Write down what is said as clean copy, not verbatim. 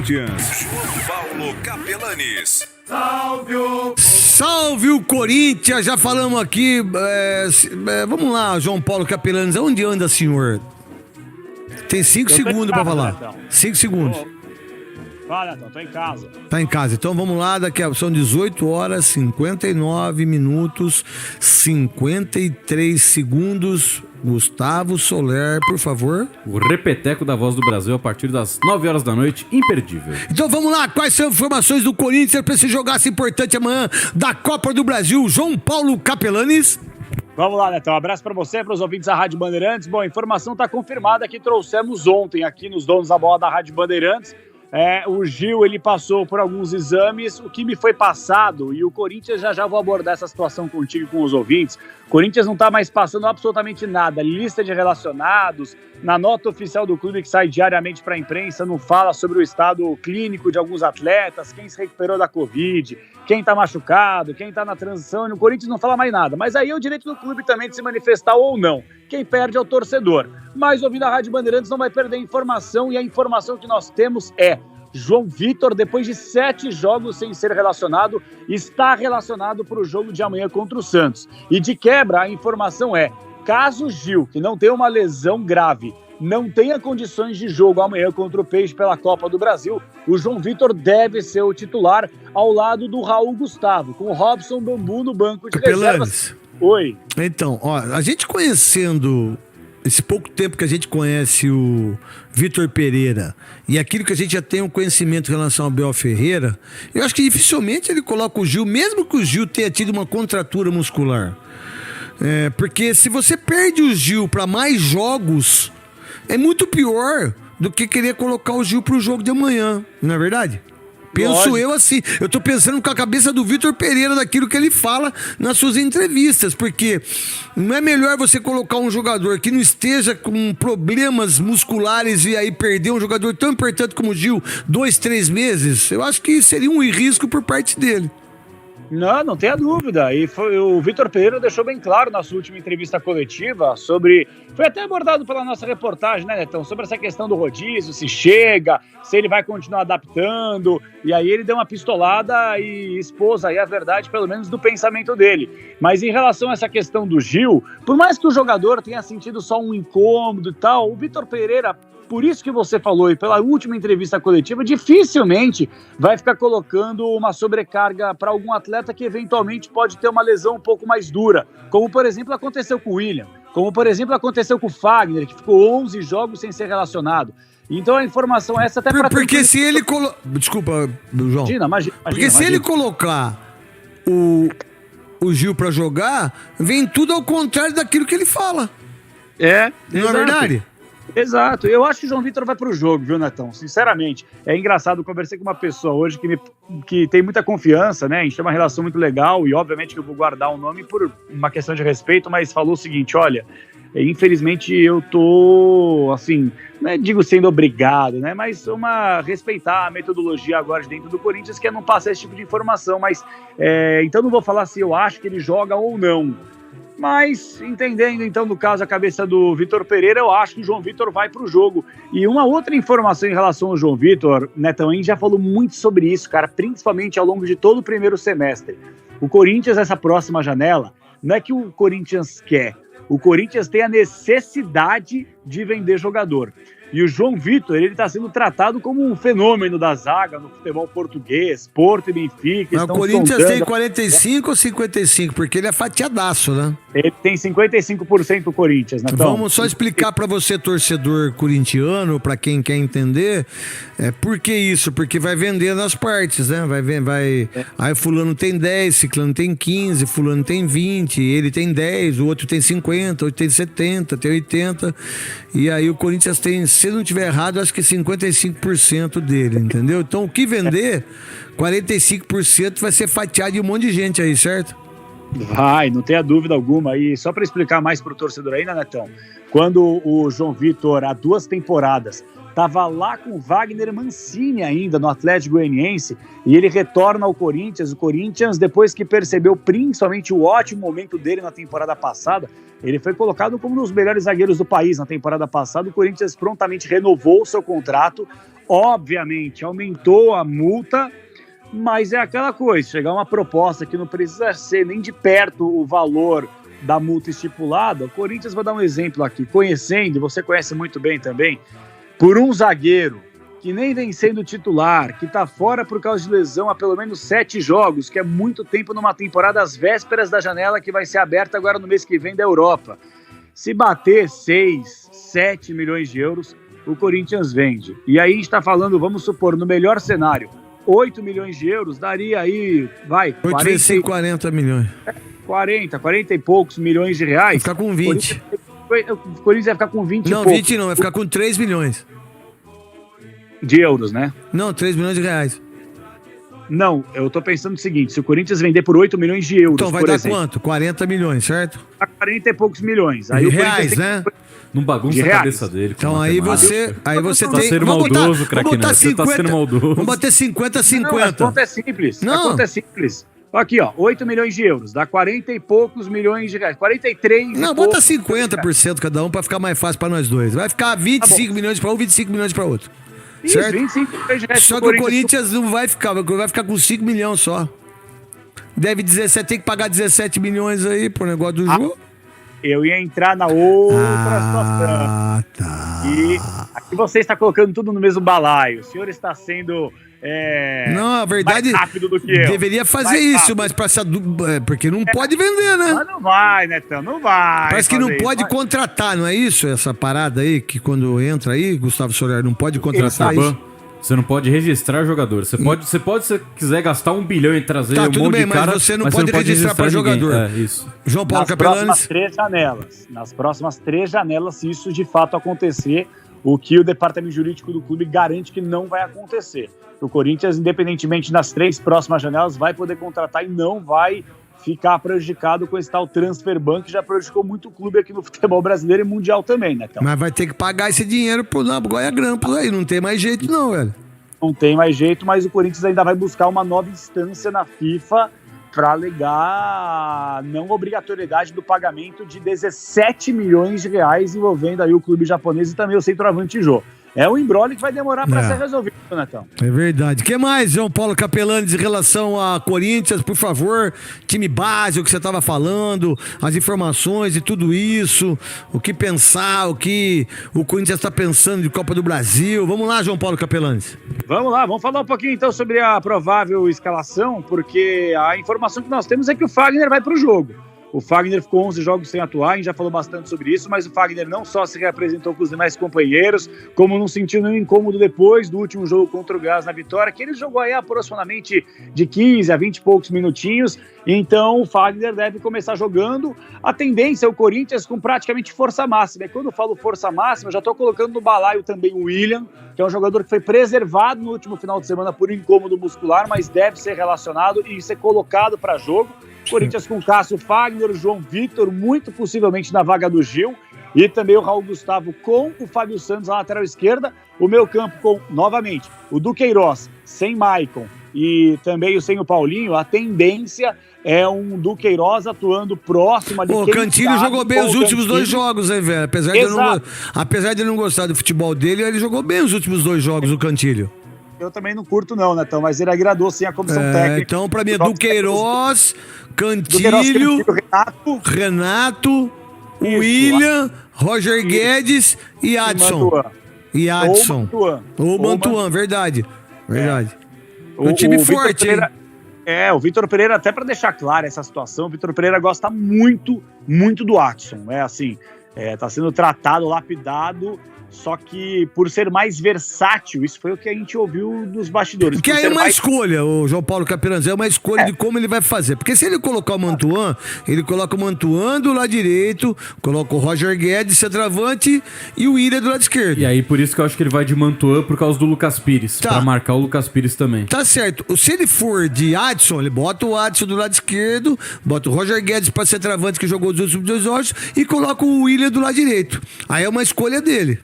Corinthians, João Paulo Capelanes. Salve o Corinthians, já falamos aqui. Vamos lá, João Paulo Capelanes, onde anda, senhor? Tem 5 segundos pra falar. 5 segundos. Fala, Netão, tô em casa. Tá em casa, então vamos lá, são 18 horas, 59 minutos, 53 segundos. Gustavo Soler, por favor. O repeteco da Voz do Brasil a partir das 9 horas da noite, imperdível. Então vamos lá, quais são as informações do Corinthians para esse jogaço importante amanhã da Copa do Brasil? João Paulo Capelanes. Vamos lá, Netão, um abraço para você, para os ouvintes da Rádio Bandeirantes. Bom, a informação tá confirmada que trouxemos ontem aqui nos Donos da Bola da Rádio Bandeirantes. O Gil, ele passou por alguns exames, o que me foi passado, e o Corinthians, já vou abordar essa situação contigo e com os ouvintes. O Corinthians não está mais passando absolutamente nada, lista de relacionados, na nota oficial do clube que sai diariamente para a imprensa, não fala sobre o estado clínico de alguns atletas, quem se recuperou da Covid, quem está machucado, quem está na transição, e no Corinthians não fala mais nada. Mas aí é o direito do clube também de se manifestar ou não. Quem perde é o torcedor. Mas ouvindo a Rádio Bandeirantes não vai perder informação, e a informação que nós temos é: João Vitor, depois de 7 jogos sem ser relacionado, está relacionado para o jogo de amanhã contra o Santos. E de quebra, a informação é: caso Gil, que não tem uma lesão grave, não tenha condições de jogo amanhã contra o Peixe pela Copa do Brasil, o João Vitor deve ser o titular ao lado do Raul Gustavo, com o Robson Bambu no banco de reservas. Oi. Então, a gente conhecendo esse pouco tempo que a gente conhece o Vitor Pereira e aquilo que a gente já tem um conhecimento em relação ao Abel Ferreira, eu acho que dificilmente ele coloca o Gil, mesmo que o Gil tenha tido uma contratura muscular. Porque se você perde o Gil para mais jogos, é muito pior do que querer colocar o Gil pro jogo de amanhã, não é verdade? Penso eu assim, eu tô pensando com a cabeça do Vitor Pereira daquilo que ele fala nas suas entrevistas, porque não é melhor você colocar um jogador que não esteja com problemas musculares e aí perder um jogador tão importante como o Gil 2, 3 meses? Eu acho que seria um risco por parte dele. Não tenha dúvida. E o Vitor Pereira deixou bem claro na sua última entrevista coletiva sobre... Foi até abordado pela nossa reportagem, né, Netão? Sobre essa questão do rodízio, se chega, se ele vai continuar adaptando. E aí ele deu uma pistolada e expôs aí a verdade, pelo menos do pensamento dele. Mas em relação a essa questão do Gil, por mais que o jogador tenha sentido só um incômodo e tal, o Vitor Pereira... Por isso que você falou, e pela última entrevista coletiva, dificilmente vai ficar colocando uma sobrecarga para algum atleta que eventualmente pode ter uma lesão um pouco mais dura, como por exemplo aconteceu com o William, como por exemplo aconteceu com o Fagner, que ficou 11 jogos sem ser relacionado. Então a informação é essa até para... Porque se ele... Desculpa, João. Imagina. Porque se ele colocar o Gil para jogar, vem tudo ao contrário daquilo que ele fala. Não é verdade? Exato, eu acho que o João Vitor vai pro jogo, viu, Netão? Sinceramente, é engraçado, eu conversei com uma pessoa hoje que tem muita confiança, né? A gente tem uma relação muito legal e obviamente que eu vou guardar o nome por uma questão de respeito, mas falou o seguinte: olha, infelizmente eu tô, assim, não é, digo sendo obrigado, né? Mas respeitar a metodologia agora de dentro do Corinthians, que é não passar esse tipo de informação, mas então não vou falar se eu acho que ele joga ou não. Mas, entendendo, então, no caso, a cabeça do Vitor Pereira, eu acho que o João Vitor vai para o jogo. E uma outra informação em relação ao João Vitor, Netão, a gente já falou muito sobre isso, cara, principalmente ao longo de todo o primeiro semestre. O Corinthians, essa próxima janela, não é que o Corinthians quer, o Corinthians tem a necessidade de vender jogador. E o João Vitor, ele está sendo tratado como um fenômeno da zaga no futebol português. Porto e Benfica. O Corinthians tem 45 ou 55? Porque ele é fatiadaço, né? Ele tem 55% do Corinthians, né? Então, vamos só explicar para você, torcedor corintiano, para quem quer entender, por que isso? Porque vai vender nas partes, né? Aí fulano tem 10, ciclano tem 15, fulano tem 20, ele tem 10, o outro tem 50, o outro tem 70, tem 80. E aí o Corinthians tem, se não tiver errado, acho que 55% dele, entendeu? Então o que vender, 45% vai ser fatiado de um monte de gente aí, certo? Vai, não tenha dúvida alguma. E só para explicar mais para o torcedor aí, né, Netão? Quando o João Vitor, há 2 temporadas, estava lá com Wagner Mancini ainda no Atlético Goianiense, e ele retorna ao Corinthians. O Corinthians, depois que percebeu principalmente o ótimo momento dele na temporada passada, ele foi colocado como um dos melhores zagueiros do país na temporada passada. O Corinthians prontamente renovou o seu contrato, obviamente aumentou a multa, mas é aquela coisa, chegar uma proposta que não precisa ser nem de perto o valor da multa estipulada. O Corinthians, vou dar um exemplo aqui, conhecendo, e você conhece muito bem também, por um zagueiro que nem vem sendo titular, que tá fora por causa de lesão há pelo menos 7 jogos, que é muito tempo numa temporada às vésperas da janela que vai ser aberta agora no mês que vem da Europa. Se bater 6, 7 milhões de euros, o Corinthians vende. E aí a gente tá falando, vamos supor, no melhor cenário, 8 milhões de euros, daria aí, vai, 40 milhões. 40 e poucos milhões de reais. Vai ficar com 20. O Corinthians vai ficar com 20 não, e poucos. 20 não, vai ficar com 3 milhões. De euros, né? Não, 3 milhões de reais. Não, eu tô pensando o seguinte, se o Corinthians vender por 8 milhões de euros, então vai por dar exemplo, quanto? 40 milhões, certo? 40 e poucos milhões. Aí De o reais, Corinthians né? Não bagunça De a reais. cabeça dele. Então aí você Tá tem... sendo vamos maldoso, botar craque Neto. Você tá 50, sendo maldoso. vamos bater 50 a Não, a 50. conta é simples. Não. A conta é simples. Aqui, ó, 8 milhões de euros, dá 40 e poucos milhões de reais. 43 Não, e bota poucos. 50% cada um pra ficar mais fácil pra nós dois. Vai ficar 25 milhões pra um, 25 milhões pra outro. Isso, Certo? 25 milhões de reais Só pro que o Corinthians não vai ficar com 5 milhões só. Deve 17, tem que pagar 17 milhões aí pro negócio do jogo. Eu ia entrar na outra situação. Ah, tá. E aqui você está colocando tudo no mesmo balaio. O senhor está sendo Não, a verdade, mais rápido do que eu. deveria fazer Mais isso, rápido. mas pra essa, porque não pode vender, né? Mas não vai, Netão, não vai. Parece que não fazer pode isso. contratar, não é isso? Essa parada aí, que quando entra aí, Gustavo Soler, não pode contratar Saban, isso? você não pode registrar jogador. Você pode, se quiser gastar 1 bilhão e trazer Tá, um tudo monte bem, de cara, mas você não pode registrar pra ninguém. jogador. É, isso. João Paulo Nas próximas Capelanes. 3 janelas. Nas próximas 3 janelas, se isso de fato acontecer, o que o departamento jurídico do clube garante que não vai acontecer. O Corinthians, independentemente nas 3 próximas janelas, vai poder contratar e não vai ficar prejudicado com esse tal transfer ban, que já prejudicou muito o clube aqui no futebol brasileiro e mundial também, né? Então, Mas vai ter que pagar esse dinheiro pro Goiás Grampos aí, não tem mais jeito não, velho. não tem mais jeito, mas o Corinthians ainda vai buscar uma nova instância na FIFA para alegar a não obrigatoriedade do pagamento de 17 milhões de reais envolvendo aí o clube japonês e também o centroavante Jô. É um imbróglio que vai demorar para ser resolvido, Netão. É verdade. O que mais, João Paulo Capelanes, em relação a Corinthians, por favor, time base, o que você estava falando, as informações e tudo isso, o que pensar, o que o Corinthians está pensando de Copa do Brasil. Vamos lá, João Paulo Capelanes. Vamos lá, vamos falar um pouquinho então sobre a provável escalação, porque a informação que nós temos é que o Fagner vai para o jogo. O Fagner ficou 11 jogos sem atuar, a gente já falou bastante sobre isso, mas o Fagner não só se reapresentou com os demais companheiros, como não sentiu nenhum incômodo depois do último jogo contra o Gás na Vitória, que ele jogou aí aproximadamente de 15 a 20 e poucos minutinhos, então o Fagner deve começar jogando. A tendência é o Corinthians com praticamente força máxima, e quando eu falo força máxima, eu já estou colocando no balaio também o William, que é um jogador que foi preservado no último final de semana por incômodo muscular, mas deve ser relacionado e ser colocado para jogo. Corinthians com Cássio, Fagner, o João Vitor, muito possivelmente na vaga do Gil, e também o Raul Gustavo com o Fábio Santos na lateral esquerda. O meio campo com, novamente, o Duqueiroz sem Maicon e também sem o Paulinho. A tendência é um Duqueiroz atuando próximo ali. O Cantilho jogou bem os últimos 2 jogos, hein, velho? Apesar de eu não gostar do futebol dele, ele jogou bem os últimos 2 jogos, o Cantilho. Eu também não curto não, Netão, mas ele agradou sim a comissão técnica. Então, pra mim, é Duqueiroz, Cantilho, Renato, Isso, William, Roger Guedes e Adson. E Adson. Ou Mantuan, verdade. Verdade. O time forte, hein? O Vitor Pereira, até para deixar clara essa situação, o Vitor Pereira gosta muito, muito do Adson. É assim, tá sendo tratado, lapidado, só que por ser mais versátil, isso foi o que a gente ouviu dos bastidores. Porque aí é uma escolha, o João Paulo Capelanes, é uma escolha de como ele vai fazer. Porque se ele colocar o Mantuan, ele coloca o Mantuan do lado direito, coloca o Roger Guedes, centroavante, e o William do lado esquerdo. E aí, por isso que eu acho que ele vai de Mantuan por causa do Lucas Pires, pra marcar o Lucas Pires também. Tá certo. Se ele for de Adson, ele bota o Adson do lado esquerdo, bota o Roger Guedes pra centroavante que jogou os últimos 2 jogos e coloca o William do lado direito. Aí é uma escolha dele.